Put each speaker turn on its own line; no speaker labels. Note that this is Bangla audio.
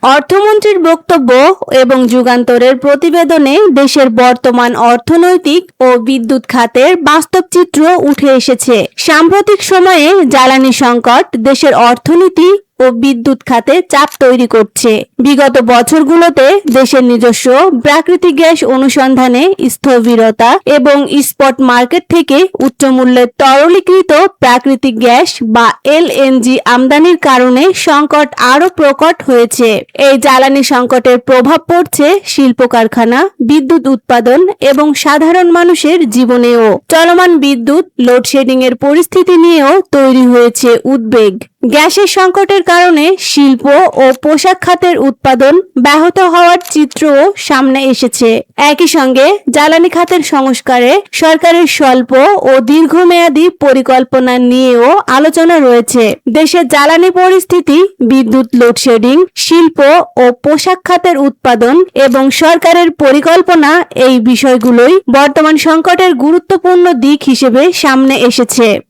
অর্থমন্ত্রীর বক্তব্য এবং যুগান্তরের প্রতিবেদনে দেশের বর্তমান অর্থনৈতিক ও বিদ্যুৎ খাতের বাস্তব চিত্র উঠে এসেছে। সাম্প্রতিক সময়ে জ্বালানি সংকট দেশের অর্থনীতি ও বিদ্যুৎ খাতে চাপ তৈরি করছে। বিগত বছরগুলোতে দেশের নিজস্ব প্রাকৃতিক গ্যাস অনুসন্ধানে স্থবিরতা এবং স্পট মার্কেট থেকে উচ্চমূল্যের তরলীকৃত প্রাকৃতিক গ্যাস বা এলএনজি আমদানির কারণে সংকট আরও প্রকট হয়েছে। এই জ্বালানি সংকটের প্রভাব পড়ছে শিল্প কারখানা, বিদ্যুৎ উৎপাদন এবং সাধারণ মানুষের জীবনেও। চলমান বিদ্যুৎ লোডশেডিং এর পরিস্থিতি নিয়েও তৈরি হয়েছে উদ্বেগ। গ্যাসের সংকটের কারণে শিল্প ও পোশাক খাতের উৎপাদন ব্যাহত হওয়ার চিত্রও সামনে এসেছে। একই সঙ্গে জ্বালানি খাতের সংস্কারে সরকারের স্বল্প ও দীর্ঘমেয়াদী পরিকল্পনা নিয়েও আলোচনা রয়েছে। দেশের জ্বালানি পরিস্থিতি, বিদ্যুৎ লোডশেডিং, শিল্প ও পোশাক খাতের উৎপাদন এবং সরকারের পরিকল্পনা, এই বিষয়গুলোই বর্তমান সংকটের গুরুত্বপূর্ণ দিক হিসেবে সামনে এসেছে।